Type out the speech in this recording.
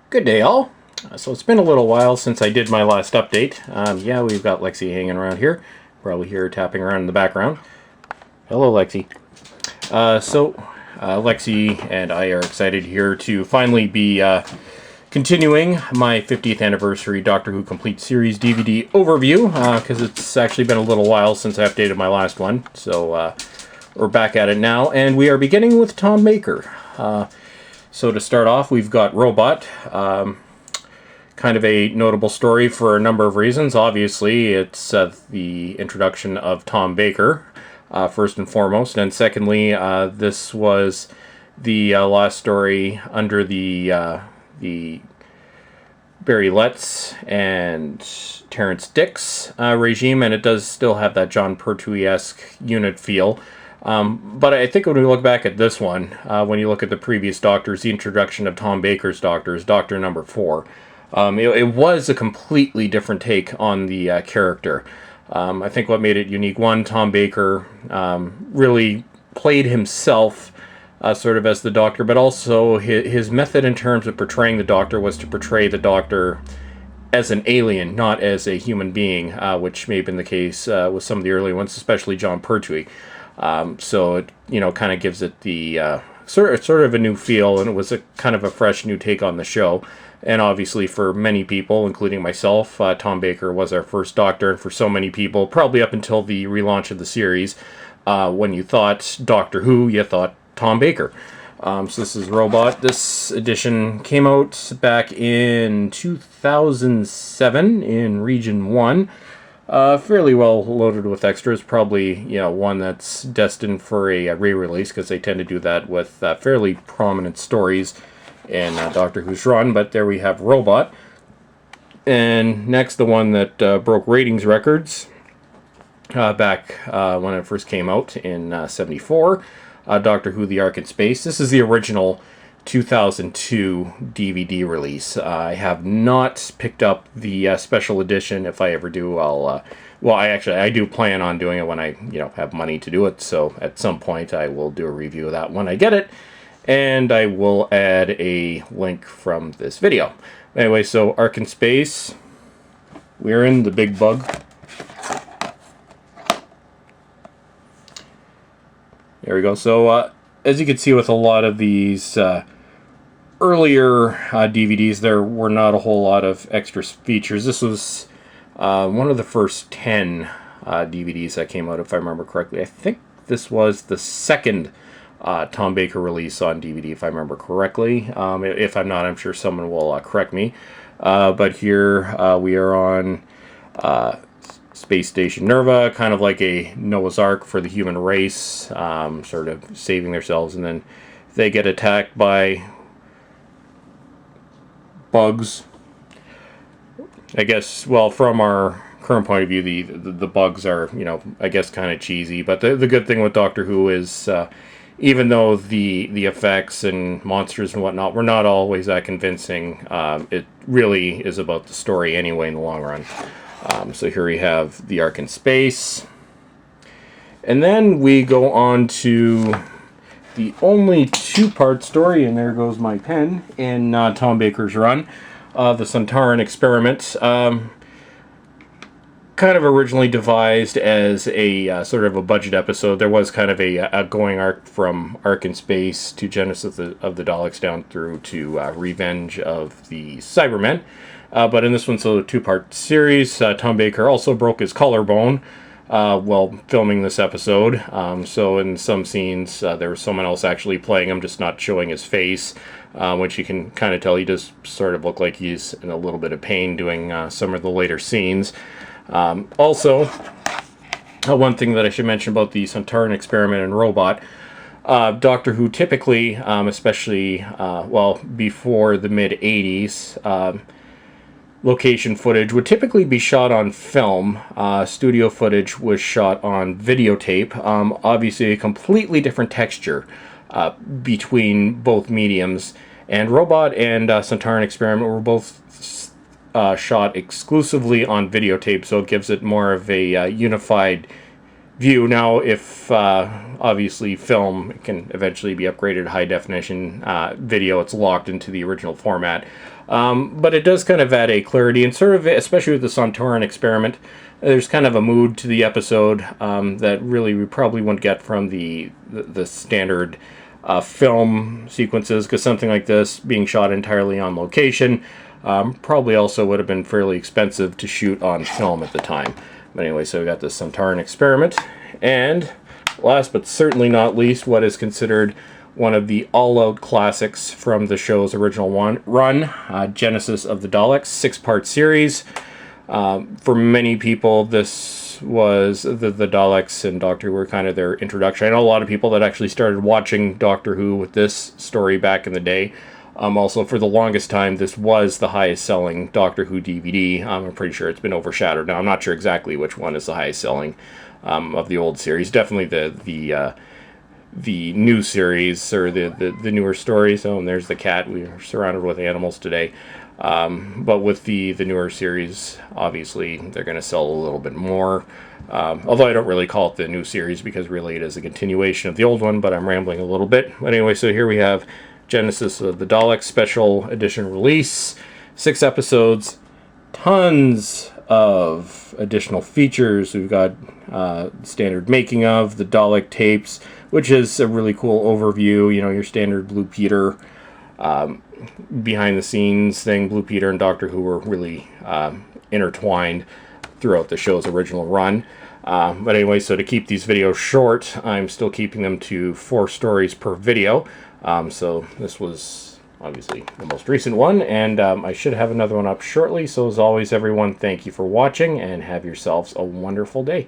Good day, all. So it's been a little while since I did my last update. Yeah, we've got Lexi hanging around here. Probably hear her tapping around in the background. Hello, Lexi. Lexi and I are excited here to finally be continuing my 50th anniversary Doctor Who Complete Series DVD overview, because it's actually been a little while since I updated my last one. So we're back at it now, and we are beginning with Tom Baker. So to start off, we've got Robot. Kind of a notable story for a number of reasons. Obviously, it's the introduction of Tom Baker, first and foremost. And secondly, this was the last story under the Barry Letts and Terrance Dicks regime, and it does still have that Jon Pertwee-esque unit feel. But I think when we look back at this one, when you look at the previous Doctors, the introduction of Tom Baker's Doctors, Doctor number 4, it was a completely different take on the character. I think what made it unique, one, Tom Baker really played himself sort of as the Doctor, but also his method in terms of portraying the Doctor was to portray the Doctor as an alien, not as a human being, which may have been the case with some of the early ones, especially Jon Pertwee. So it, kind of gives it the sort of a new feel, and it was a kind of a fresh new take on the show. And obviously for many people, including myself, Tom Baker was our first Doctor, and for so many people, probably up until the relaunch of the series, when you thought Doctor Who, you thought Tom Baker. So this is Robot. This edition came out back in 2007 in Region 1. Fairly well loaded with extras. Probably, one that's destined for a re-release, because they tend to do that with fairly prominent stories in Doctor Who's run. But there we have Robot. And next, the one that broke ratings records back when it first came out in 74. Doctor Who The Ark in Space. This is the original 2002 DVD release. I have not picked up the special edition. If I ever do, I'll I do plan on doing it when I have money to do it, so at some point I will do a review of that when I get it, and I will add a link from this video. Anyway, so Ark in Space, we're in the big bug. There we go. So as you can see with a lot of these earlier DVDs, there were not a whole lot of extra features. This was one of the first 10 DVDs that came out, if I remember correctly. I think this was the second Tom Baker release on DVD, if I remember correctly. If I'm not, I'm sure someone will correct me. But here we are on Space Station Nerva, kind of like a Noah's Ark for the human race, sort of saving themselves, and then they get attacked by bugs. I guess, well, from our current point of view, the bugs are, I guess kind of cheesy, but the good thing with Doctor Who is, even though the effects and monsters and whatnot were not always that convincing, it really is about the story anyway in the long run. So here we have the Ark in Space. And then we go on to the only two-part story, and there goes my pen, in Tom Baker's run, the Sontaran Experiment. Kind of originally devised as a sort of a budget episode. There was kind of a outgoing arc from Ark in Space to Genesis of the Daleks down through to Revenge of the Cybermen. But in this one, so a two-part series, Tom Baker also broke his collarbone while filming this episode. So in some scenes, there was someone else actually playing him, just not showing his face, which you can kind of tell he does sort of look like he's in a little bit of pain doing some of the later scenes. Also, one thing that I should mention about the Sontaran Experiment and Robot, Doctor Who typically, especially, before the mid-80s, location footage would typically be shot on film. Studio footage was shot on videotape. Obviously a completely different texture between both mediums. And Robot and Sontaran Experiment were both shot exclusively on videotape, so it gives it more of a unified view. Now, if obviously film can eventually be upgraded to high definition video, it's locked into the original format. But it does kind of add a clarity, and sort of, especially with the Sontaran experiment, there's kind of a mood to the episode that really we probably wouldn't get from the standard film sequences, because something like this being shot entirely on location probably also would have been fairly expensive to shoot on film at the time. But anyway, so we got this Sontaran experiment, and last but certainly not least, what is considered one of the all-out classics from the show's original run, Genesis of the Daleks, 6-part series. For many people, this was the Daleks and Doctor Who were kind of their introduction. I know a lot of people that actually started watching Doctor Who with this story back in the day. Also, for the longest time, this was the highest-selling Doctor Who DVD. I'm pretty sure it's been overshadowed now. I'm not sure exactly which one is the highest-selling of the old series. Definitely the new series, or the newer stories. Oh, and there's the cat. We are surrounded with animals today. But with the newer series, obviously, they're going to sell a little bit more. Although I don't really call it the new series, because really it is a continuation of the old one, but I'm rambling a little bit. But anyway, so here we have Genesis of the Daleks special edition release. 6 episodes, tons of additional features. We've got standard making of, the Dalek tapes, which is a really cool overview. You know, your standard Blue Peter behind the scenes thing. Blue Peter and Doctor Who were really intertwined throughout the show's original run. But anyway, so to keep these videos short, I'm still keeping them to 4 stories per video. So this was obviously the most recent one, and I should have another one up shortly. So as always, everyone, thank you for watching, and have yourselves a wonderful day.